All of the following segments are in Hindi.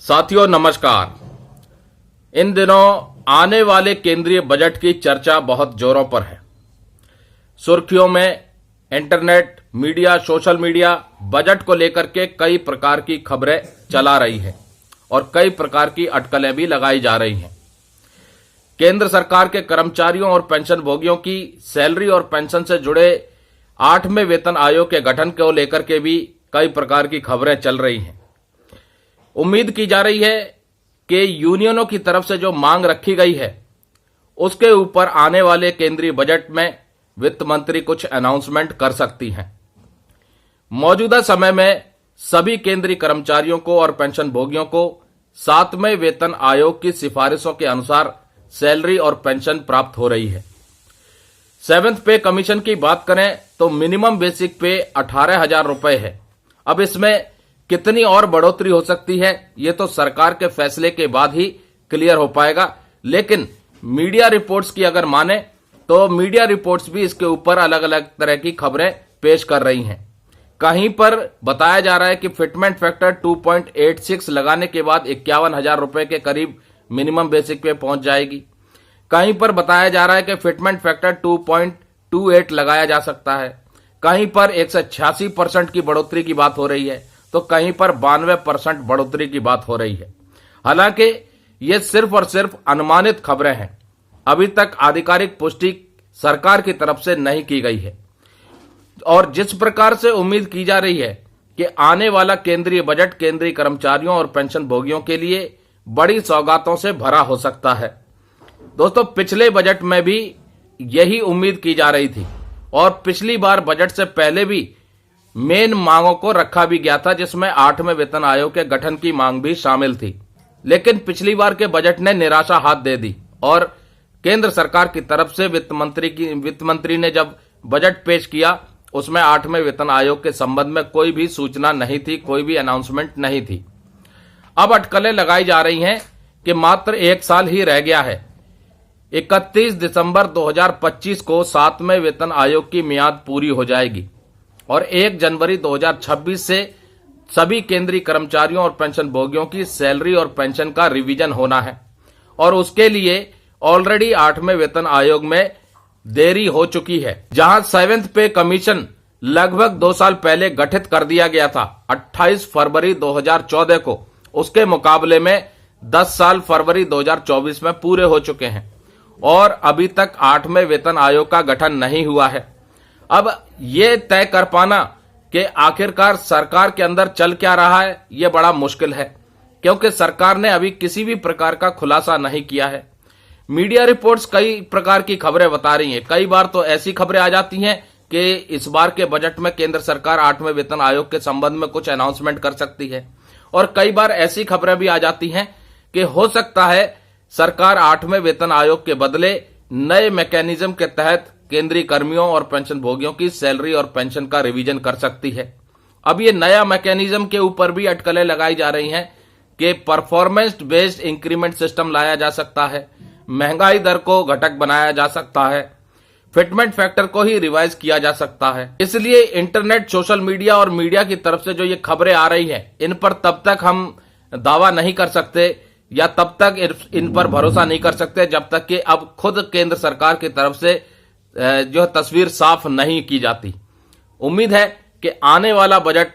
साथियों नमस्कार। इन दिनों आने वाले केंद्रीय बजट की चर्चा बहुत जोरों पर है। सुर्खियों में internet, media, social media budget को लेकर के कई प्रकार की खबरें चला रही है और कई प्रकार की अटकलें भी लगाई जा रही हैं। केंद्र सरकार के कर्मचारियों और पेंशन भोगियों की सैलरी और पेंशन से जुड़े 8वें वेतन आयोग के गठन को लेकर के भी कई प्रकार की खबरें चल रही हैं। उम्मीद की जा रही है कि यूनियनों की तरफ से जो मांग रखी गई है उसके ऊपर आने वाले केंद्रीय बजट में वित्त मंत्री कुछ अनाउंसमेंट कर सकती हैं। मौजूदा समय में सभी केंद्रीय कर्मचारियों को और पेंशन भोगियों को 7वें वेतन आयोग की सिफारिशों के अनुसार सैलरी और पेंशन प्राप्त हो रही है। 7th पे कमीशन की बात करें तो मिनिमम बेसिक पे 18,000 रुपए है। अब इसमें कितनी और बढ़ोतरी हो सकती है ये तो सरकार के फैसले के बाद ही क्लियर हो पाएगा, लेकिन मीडिया रिपोर्ट्स की अगर माने तो मीडिया रिपोर्ट्स भी इसके ऊपर अलग अलग तरह की खबरें पेश कर रही हैं। कहीं पर बताया जा रहा है कि फिटमेंट फैक्टर 2.86 लगाने के बाद 51,000 रुपए के करीब मिनिमम बेसिक पे पहुंच जाएगी। कहीं पर बताया जा रहा है कि फिटमेंट फैक्टर 2.28 लगाया जा सकता है। कहीं पर 186% की बढ़ोतरी की बात हो रही है तो कहीं पर 92% बढ़ोतरी की बात हो रही है। हालांकि ये सिर्फ और सिर्फ अनुमानित खबरें हैं, अभी तक आधिकारिक पुष्टि सरकार की तरफ से नहीं की गई है। और जिस प्रकार से उम्मीद की जा रही है कि आने वाला केंद्रीय बजट केंद्रीय कर्मचारियों और पेंशन भोगियों के लिए बड़ी सौगातों से भरा हो सकता है। दोस्तों, पिछले बजट में भी यही उम्मीद की जा रही थी और पिछली बार बजट से पहले भी मेन मांगों को रखा भी गया था, जिसमें 8वें वेतन आयोग के गठन की मांग भी शामिल थी। लेकिन पिछली बार के बजट ने निराशा हाथ दे दी और केंद्र सरकार की तरफ से वित्त मंत्री ने जब बजट पेश किया उसमें 8वें वेतन आयोग के संबंध में कोई भी सूचना नहीं थी, कोई भी अनाउंसमेंट नहीं थी। अब अटकलें लगाई जा रही हैं कि मात्र 1 साल ही रह गया है। 31 दिसंबर 2025 को 7वें वेतन आयोग की मियाद पूरी हो जाएगी और 1 जनवरी 2026 से सभी केंद्रीय कर्मचारियों और पेंशन भोगियों की सैलरी और पेंशन का रिवीजन होना है और उसके लिए ऑलरेडी 8वें वेतन आयोग में देरी हो चुकी है। जहां 7th पे कमीशन लगभग 2 साल पहले गठित कर दिया गया था 28 फरवरी 2014 को, उसके मुकाबले में 10 साल फरवरी 2024 में पूरे हो चुके हैं और अभी तक 8वें वेतन आयोग का गठन नहीं हुआ है। अब ये तय कर पाना कि आखिरकार सरकार के अंदर चल क्या रहा है ये बड़ा मुश्किल है, क्योंकि सरकार ने अभी किसी भी प्रकार का खुलासा नहीं किया है। मीडिया रिपोर्ट्स कई प्रकार की खबरें बता रही हैं। कई बार तो ऐसी खबरें आ जाती हैं कि इस बार के बजट में केंद्र सरकार 8वें वेतन आयोग के संबंध में कुछ अनाउंसमेंट कर सकती है और कई बार ऐसी खबरें भी आ जाती हैं कि हो सकता है सरकार 8वें वेतन आयोग के बदले नए मैकेनिज्म के तहत केंद्रीय कर्मियों और पेंशन भोगियों की सैलरी और पेंशन का रिवीजन कर सकती है। अब ये नया मैकेनिज्म के ऊपर भी अटकलें लगाई जा रही हैं कि परफॉर्मेंस बेस्ड इंक्रीमेंट सिस्टम लाया जा सकता है, महंगाई दर को घटक बनाया जा सकता है, फिटमेंट फैक्टर को ही रिवाइज किया जा सकता है। इसलिए इंटरनेट, सोशल मीडिया और मीडिया की तरफ से जो ये खबरें आ रही हैं इन पर तब तक हम दावा नहीं कर सकते या तब तक इन पर भरोसा नहीं कर सकते जब तक कि अब खुद केंद्र सरकार की तरफ से जो तस्वीर साफ नहीं की जाती। उम्मीद है कि आने वाला बजट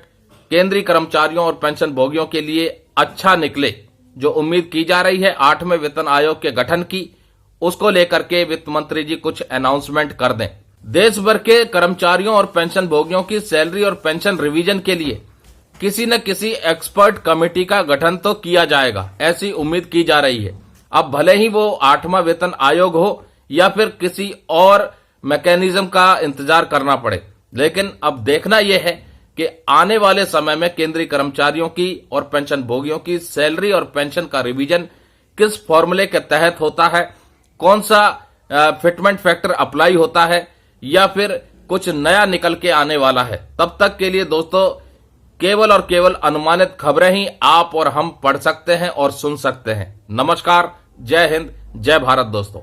केंद्रीय कर्मचारियों और पेंशन भोगियों के लिए अच्छा निकले। जो उम्मीद की जा रही है 8वें वेतन आयोग के गठन की, उसको लेकर के वित्त मंत्री जी कुछ अनाउंसमेंट कर दें। देश भर के कर्मचारियों और पेंशन भोगियों की सैलरी और पेंशन रिवीजन के लिए किसी न किसी एक्सपर्ट कमेटी का गठन तो किया जाएगा, ऐसी उम्मीद की जा रही है। अब भले ही वो 8वां वेतन आयोग हो या फिर किसी और मैकेनिज्म का इंतजार करना पड़े, लेकिन अब देखना यह है कि आने वाले समय में केंद्रीय कर्मचारियों की और पेंशन भोगियों की सैलरी और पेंशन का रिवीजन किस फॉर्मूले के तहत होता है, कौन सा फिटमेंट फैक्टर अप्लाई होता है या फिर कुछ नया निकल के आने वाला है। तब तक के लिए दोस्तों केवल और केवल अनुमानित खबरें ही आप और हम पढ़ सकते हैं और सुन सकते हैं। नमस्कार, जय हिंद, जय भारत दोस्तों।